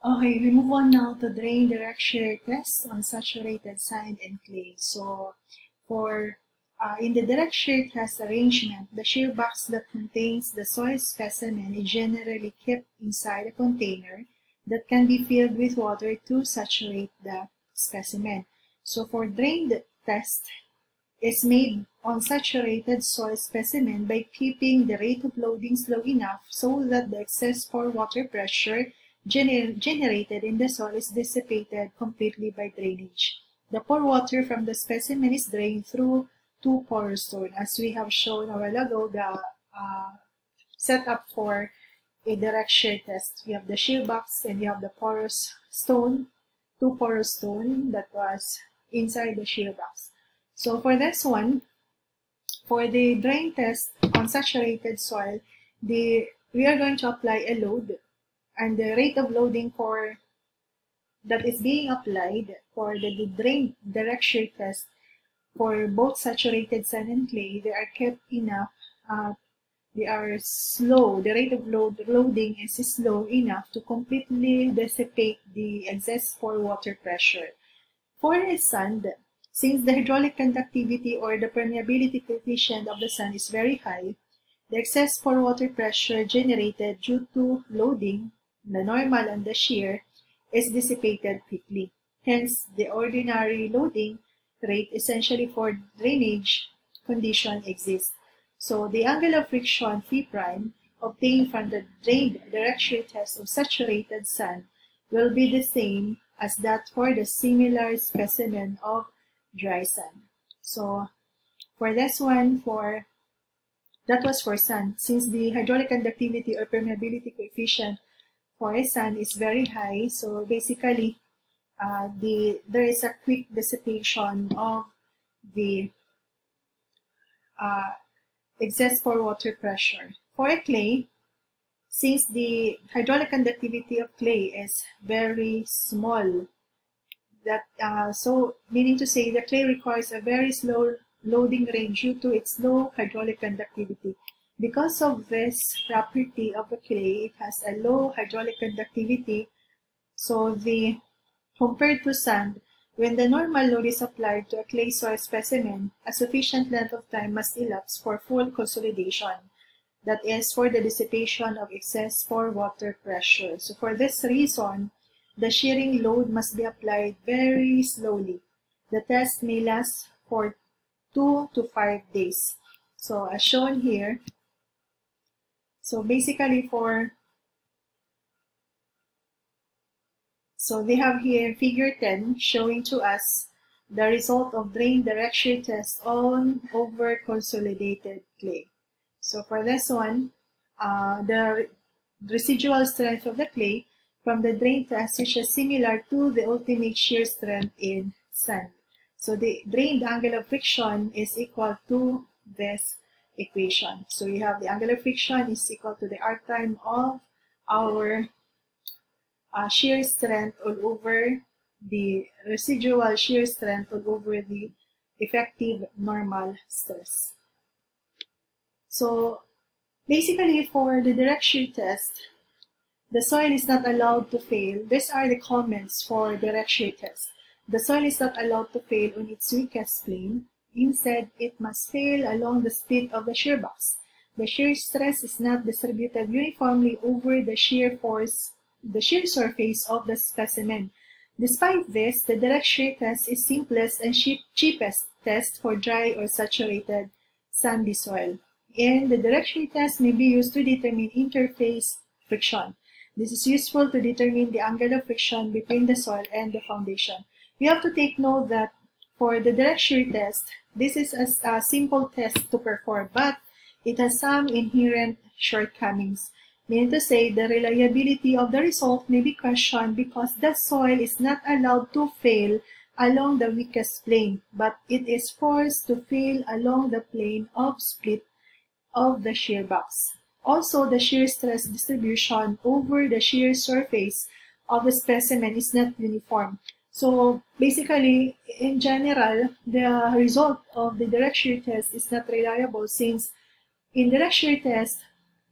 Okay, we move on now to drain direct shear test on saturated sand and clay. So, in the direct shear test arrangement, the shear box that contains the soil specimen is generally kept inside a container that can be filled with water to saturate the specimen. So, for drain test, is made on saturated soil specimen by keeping the rate of loading slow enough so that the excess pore water pressure generated in the soil is dissipated completely by drainage. The pore water from the specimen is drained through two porous stone. As we have shown a while ago, the setup for a direct shear test. We have the shear box and we have the porous stone, two porous stone that was inside the shear box. So for this one, for the drain test on saturated soil, we are going to apply a load, and the rate of loading that is being applied for the drain direct shear test for both saturated sand and clay, they are kept enough. They are slow. The rate of loading is slow enough to completely dissipate the excess pore water pressure. For the sand, since the hydraulic conductivity or the permeability coefficient of the sand is very high, the excess pore water pressure generated due to loading, the normal and the shear, is dissipated quickly. Hence, the ordinary loading rate essentially for drainage condition exists. So, the angle of friction phi prime obtained from the drained direct shear test of saturated sand will be the same as that for the similar specimen of dry sand. So for this one, that was for sand. Since the hydraulic conductivity or permeability coefficient for sand is very high, so basically there is a quick dissipation of the excess pore water pressure. For a clay, since the hydraulic conductivity of clay is very small, so meaning to say the clay requires a very slow loading range due to its low hydraulic conductivity. Because of this property of the clay, it has a low hydraulic conductivity. So compared to sand, when the normal load is applied to a clay soil specimen, a sufficient length of time must elapse for full consolidation. That is for the dissipation of excess pore water pressure. So for this reason, the shearing load must be applied very slowly. The test may last for 2 to 5 days. So as shown here, so basically so they have here figure 10 showing to us the result of drain direct shear test on over consolidated clay. So for this one, the residual strength of the clay from the drain test is similar to the ultimate shear strength in sand. So the drained angle of friction is equal to this equation. So we have the angle of friction is equal to the arc time of our shear strength all over the residual shear strength all over the effective normal stress. So basically for the direct shear test, the soil is not allowed to fail. These are the comments for direct shear test. The soil is not allowed to fail on its weakest plane. Instead, it must fail along the split of the shear box. The shear stress is not distributed uniformly over the shear surface of the specimen. Despite this, the direct shear test is simplest and cheapest test for dry or saturated sandy soil. And the direct shear test may be used to determine interface friction. This is useful to determine the angle of friction between the soil and the foundation. We have to take note that for the direct shear test, this is a simple test to perform, but it has some inherent shortcomings. Meaning to say, the reliability of the result may be questioned because the soil is not allowed to fail along the weakest plane, but it is forced to fail along the plane of split of the shear box. Also, the shear stress distribution over the shear surface of the specimen is not uniform. So basically, in general, the result of the direct shear test is not reliable since in direct shear test,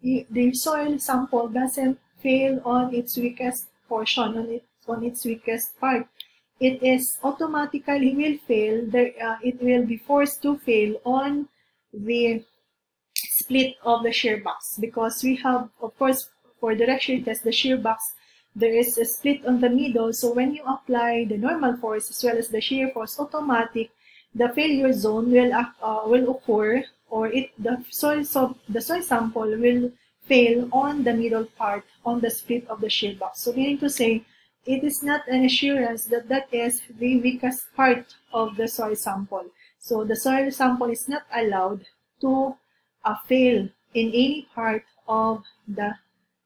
the soil sample doesn't fail on its weakest portion on its weakest part, it is automatically will fail. It will be forced to fail on the split of the shear box, because we have, of course, for direct shear test, the shear box, there is a split on the middle. So when you apply the normal force as well as the shear force, automatic, the failure zone will occur, or the soil sample will fail on the middle part, on the split of the shear box. So meaning to say, it is not an assurance that that is the weakest part of the soil sample. So the soil sample is not allowed to fail in any part of the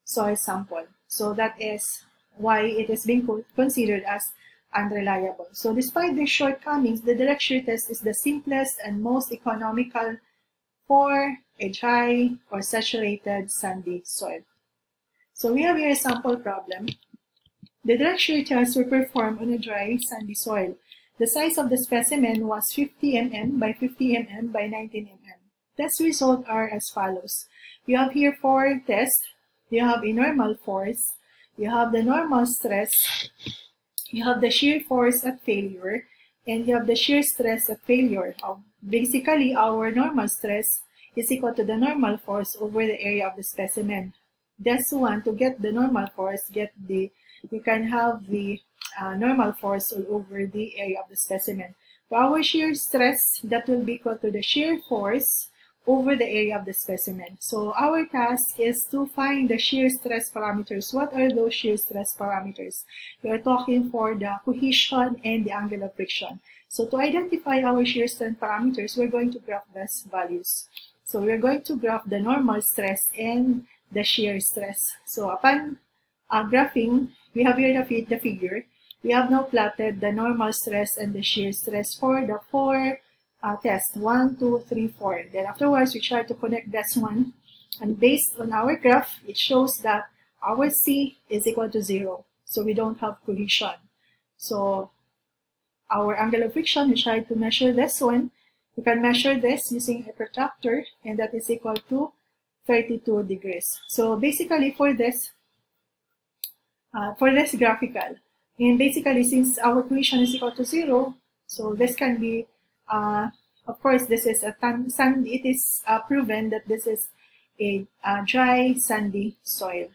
soil sample. So that is why it is being considered as unreliable. So despite these shortcomings, the direct shear test is the simplest and most economical for a dry or saturated sandy soil. So we have here a sample problem. The direct shear tests were performed on a dry sandy soil. The size of the specimen was 50 mm by 50 mm by 19 mm. Test results are as follows. You have here 4 tests. You have a normal force, you have the normal stress, you have the shear force at failure, and you have the shear stress at failure. Basically, our normal stress is equal to the normal force over the area of the specimen. That's one, to get the normal force, you can have the normal force all over the area of the specimen. For our shear stress, that will be equal to the shear force over the area of the specimen. So our task is to find the shear stress parameters. What are those shear stress parameters? We are talking for the cohesion and the angle of friction. So to identify our shear strength parameters, we're going to graph these values. So we're going to graph the normal stress and the shear stress. So upon graphing, we have here the figure. We have now plotted the normal stress and the shear stress for the 4 test 1, 2, 3, 4. Then afterwards, we try to connect this one, and based on our graph, it shows that our C is equal to 0. So we don't have cohesion. So our angle of friction, we try to measure this one. We can measure this using a protractor, and that is equal to 32 degrees. So basically for this graphical, and basically since our cohesion is equal to 0, so this can be of course, this is it is proven that this is a dry, sandy soil.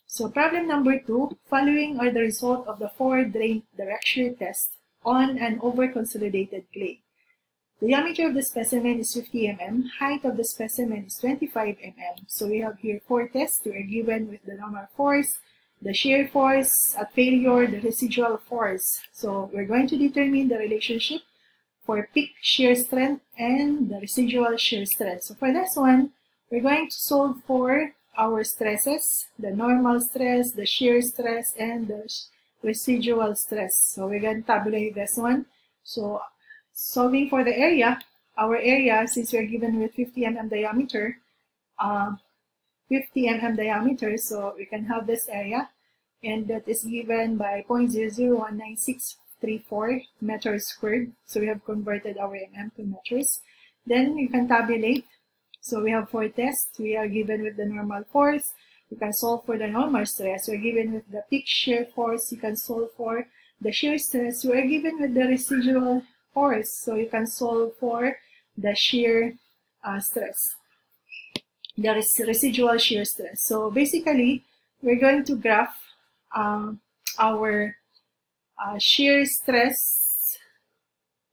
So problem number 2, following are the result of the 4 drain direct shear test on an over-consolidated clay. The diameter of the specimen is 50 mm, height of the specimen is 25 mm. So we have here 4 tests. We are given with the normal force, the shear force at failure, the residual force. So we're going to determine the relationship for peak shear strength and the residual shear strength. So for this one, we're going to solve for our stresses, the normal stress, the shear stress, and the residual stress. So we're going to tabulate this one. So solving for the area, our area, since we're given with 50 mm diameter, 50 mm diameter, so we can have this area, and that is given by 0.001964 meters squared. So we have converted our mm to meters. Then you can tabulate. So we have 4 tests. We are given with the normal force. You can solve for the normal stress. We are given with the peak shear force. You can solve for the shear stress. We are given with the residual force. So you can solve for the shear stress, the residual shear stress. So basically, we're going to graph our shear stress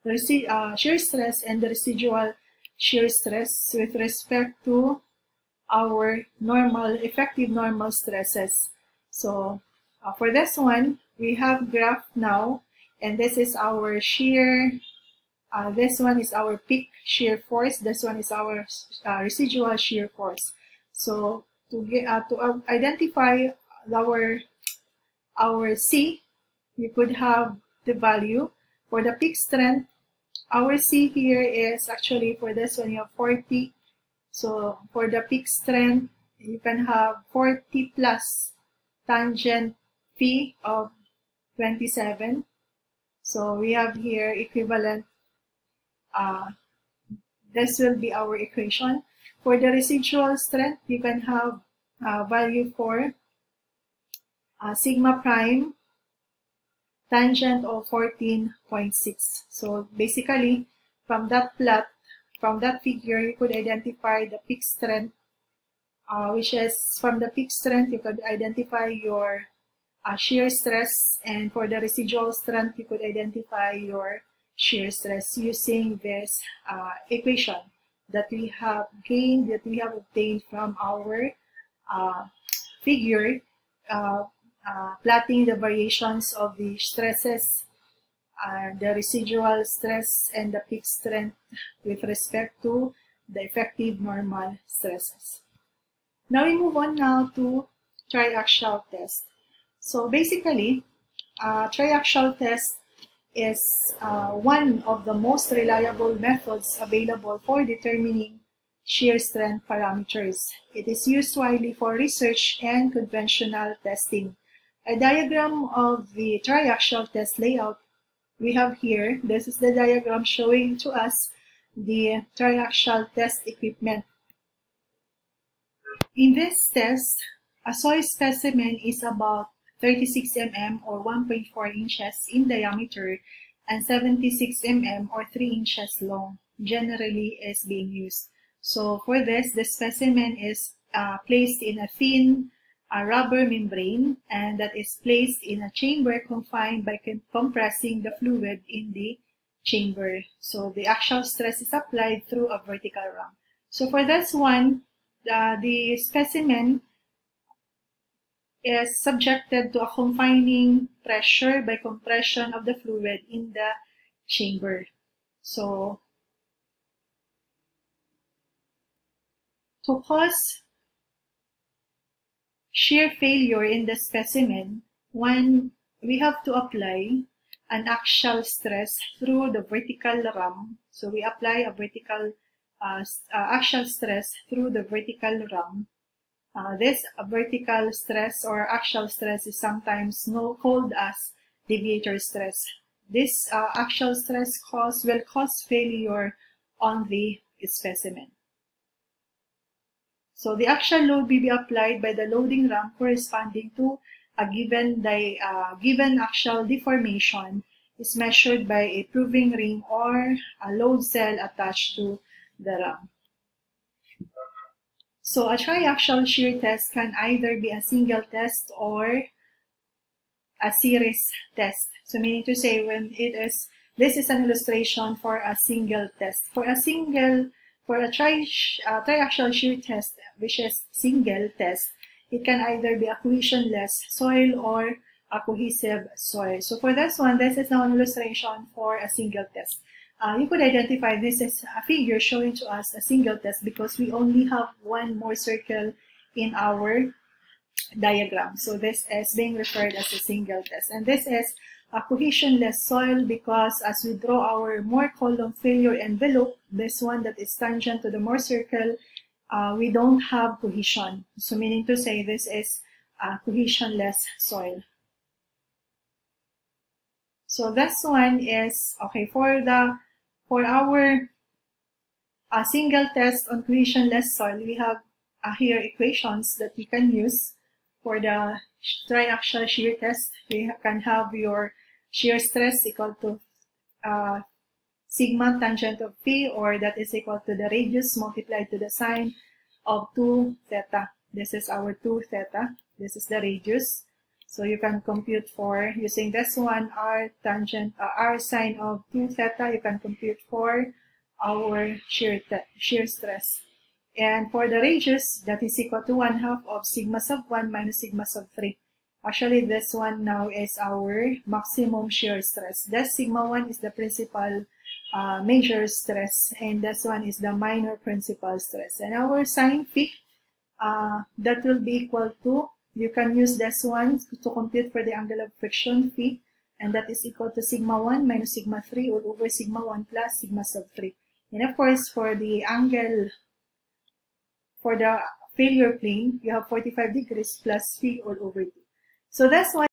and the residual shear stress with respect to our effective normal stresses. So for this one, we have graph now, and this is our shear. This one is our peak shear force. This one is our residual shear force. So to identify our C, we could have the value for the peak strength. Our C here is actually, for this one, you have 40. So for the peak strength, you can have 40 plus tangent P of 27. So we have here equivalent. This will be our equation. For the residual strength, you can have value for sigma prime tangent of 14.6. So basically, from that plot, from that figure, you could identify the peak strength, which is from the peak strength, you could identify your shear stress, and for the residual strength, you could identify your shear stress using this equation that we have gained, that we have obtained from our figure, plotting the variations of the stresses, the residual stress, and the peak strength with respect to the effective normal stresses. Now we move on now to triaxial test. So basically, triaxial test is one of the most reliable methods available for determining shear strength parameters. It is used widely for research and conventional testing. A diagram of the triaxial test layout we have here. This is the diagram showing to us the triaxial test equipment. In this test, a soil specimen is about 36 mm or 1.4 inches in diameter and 76 mm or 3 inches long generally is being used. So for this, the specimen is placed in a thin rubber membrane, and that is placed in a chamber confined by compressing the fluid in the chamber. So the axial stress is applied through a vertical ram. So for this one, the specimen is subjected to a confining pressure by compression of the fluid in the chamber. So to cause shear failure in the specimen, we have to apply an axial stress through the vertical ram. So we apply a vertical axial stress through the vertical ram. This vertical stress or axial stress is sometimes called as deviator stress. This axial stress will cause failure on the specimen. So the axial load will be applied by the loading ram corresponding to a given axial deformation is measured by a proving ring or a load cell attached to the ram. So a triaxial shear test can either be a single test or a series test. So meaning to say, this is an illustration for a single test. For a triaxial shear test, which is single test, it can either be a cohesionless soil or a cohesive soil. So for this one, this is now an illustration for a single test. You could identify this as a figure showing to us a single test because we only have one more circle in our diagram. So this is being referred as a single test. And this is a cohesionless soil because as we draw our Moore column failure envelope, this one that is tangent to the Moore circle, we don't have cohesion. So meaning to say this is a cohesionless soil. So this one is, okay, for our single test on cohesionless soil, we have here equations that we can use. For the triaxial shear test, we can have your shear stress equal to sigma tangent of phi, or that is equal to the radius multiplied to the sine of 2 theta. This is our 2 theta. This is the radius. So you can compute for, using this one, r sine of 2 theta, you can compute for our shear stress. And for the radius, that is equal to 1/2 of sigma sub 1 minus sigma sub 3. Actually, this one now is our maximum shear stress. This sigma 1 is the principal major stress, and this one is the minor principal stress. And our sine phi, that will be equal to, you can use this one to compute for the angle of friction phi, and that is equal to sigma 1 minus sigma 3 all over sigma 1 plus sigma sub 3. And of course, for the angle, for the failure plane, you have 45 degrees plus phi all over 2. So that's why